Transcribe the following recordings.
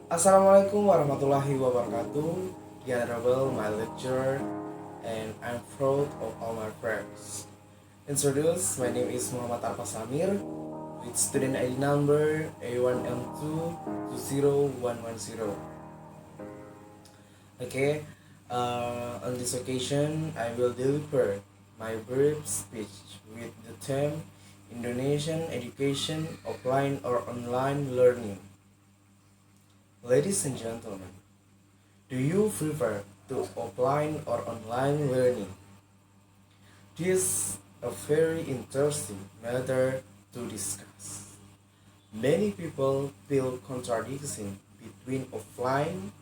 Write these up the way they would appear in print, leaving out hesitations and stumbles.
Assalamualaikum warahmatullahi wabarakatuh. The Honorable, my lecturer, and I'm proud of all my friends. Introduce, my name is Muhammad Arfah Samir with student ID number A1M2 20110. Okay, on this occasion, I will deliver my brief speech with the theme Indonesian Education, Offline or Online Learning. Ladies and gentlemen, do you prefer to offline or online learning? This is a very interesting matter to discuss. Many people feel contradiction between offline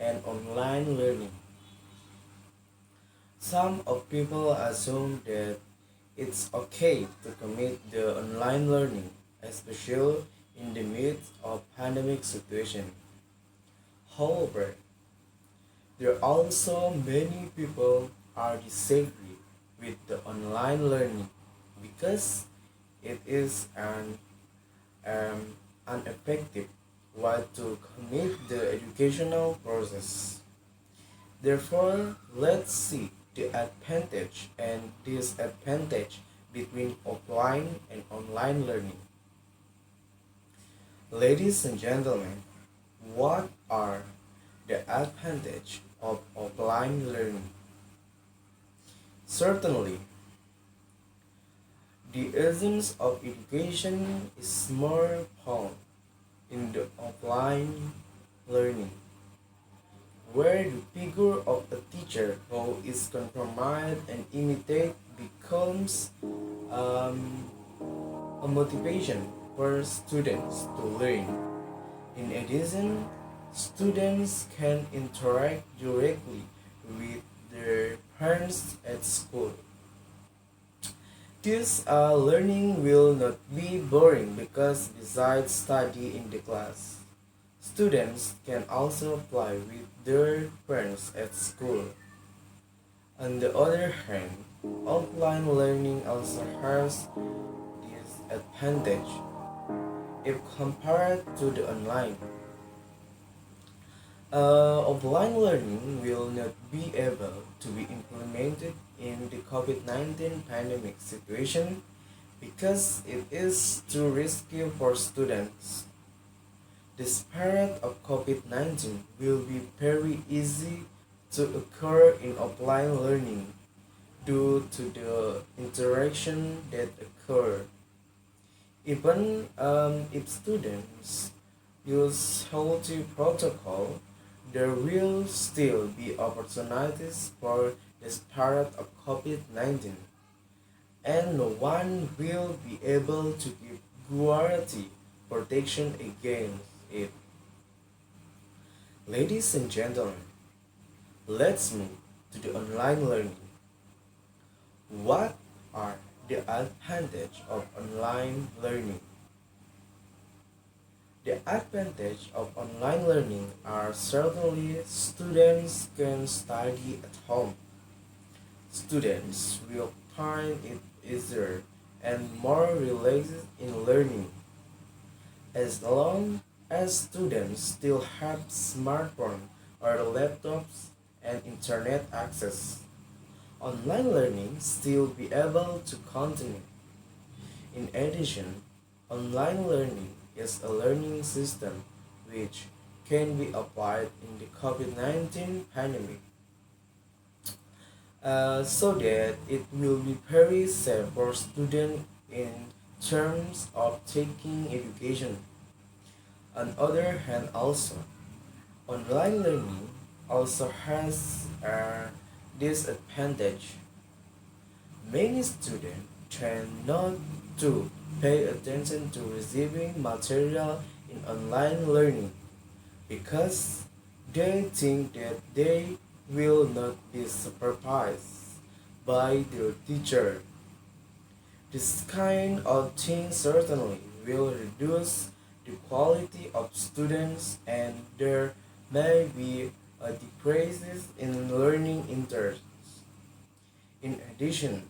and online learning. Some of people assume that it's okay to commit the online learning, especially in the midst of pandemic situation. However, there are also many people are disagree with the online learning because it is an ineffective way to commit the educational process. Therefore, let's see the advantage and disadvantage between offline and online learning. Ladies and gentlemen, what are the advantage of offline learning? Certainly, the essence of education is more found in the offline learning, where the figure of a teacher who is compromised and imitate becomes um, a motivation for students to learn. In addition, students can interact directly with their parents at school. This learning will not be boring because besides study in the class, students can also play with their friends at school. On the other hand, offline learning also has this advantage if compared to the online. Offline learning will not be able to be implemented in the COVID-19 pandemic situation because it is too risky for students. The spread of COVID-19 will be very easy to occur in offline learning due to the interaction that occur. Even if students use healthy protocol, there will still be opportunities for the spread of COVID-19, and no one will be able to give guarantee protection against it. Ladies and gentlemen, let's move to the online learning. What are the advantages of online learning? The advantage of online learning are certainly students can study at home. Students will find it easier and more relaxed in learning as long as students still have smartphone or laptops and internet access. Online learning still be able to continue. In addition, online learning is a learning system which can be applied in the COVID-19 pandemic so that it will be very safe for students in terms of taking education. On the other hand, also, online learning also has a disadvantage. Many students tend not to pay attention to receiving material in online learning because they think that they will not be supervised by their teacher. This kind of thing certainly will reduce the quality of students and there may be a decrease in learning interests. In addition,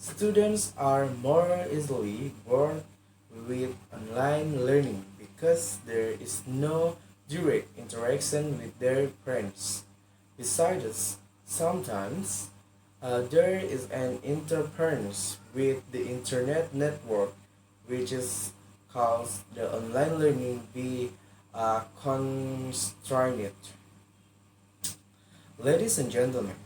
students are more easily bored with online learning because there is no direct interaction with their friends. Besides, sometimes there is an interference with the internet network, which is cause the online learning be constrained. Ladies and gentlemen,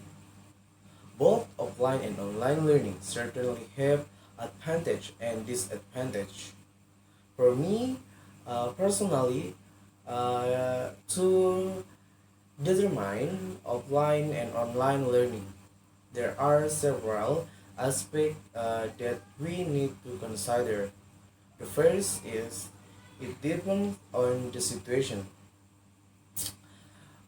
both offline and online learning certainly have advantage and disadvantage. For me, personally, to determine offline and online learning, there are several aspects that we need to consider. The first is it depends on the situation.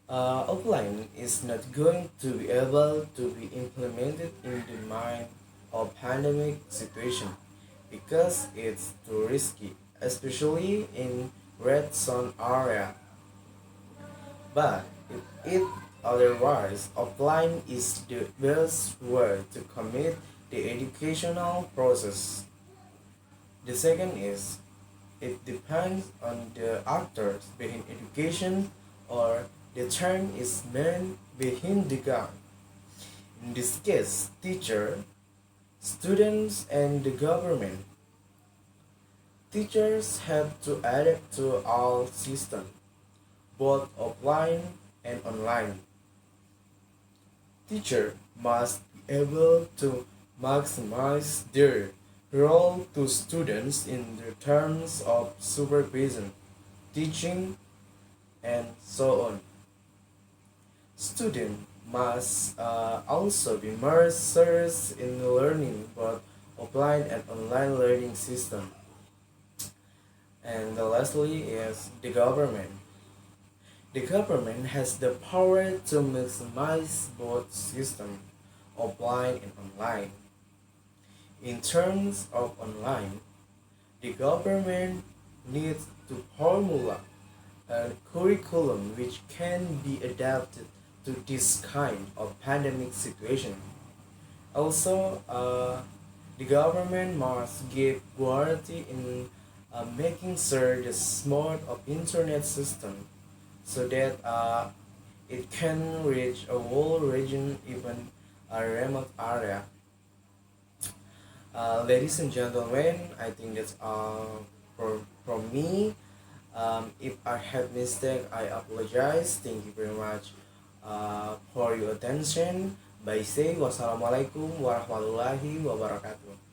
Offline is not going to be able to be implemented in the mind of pandemic situation because it's too risky, especially in red zone area. But if it otherwise, offline is the best way to commit the educational process. The second is it depends on the actors behind education or the term is meant behind the gun. In this case, teacher, students, and the government. Teachers have to adapt to all systems, both offline and online. Teacher must be able to maximize their role to students in the terms of supervision, teaching, and so on. Student must also be immersed in learning both offline and online learning system. And lastly is the government. The government has the power to maximize both systems, offline and online. In terms of online, the government needs to formulate a curriculum which can be adapted to this kind of pandemic situation. Also, the government must give priority in making sure the smart of internet system so that it can reach a whole region, even a remote area. Ladies and gentlemen, I think that's all from me. If I have mistake, I apologize. Thank you very much for your attention. Bye say wassalamualaikum warahmatullahi wabarakatuh.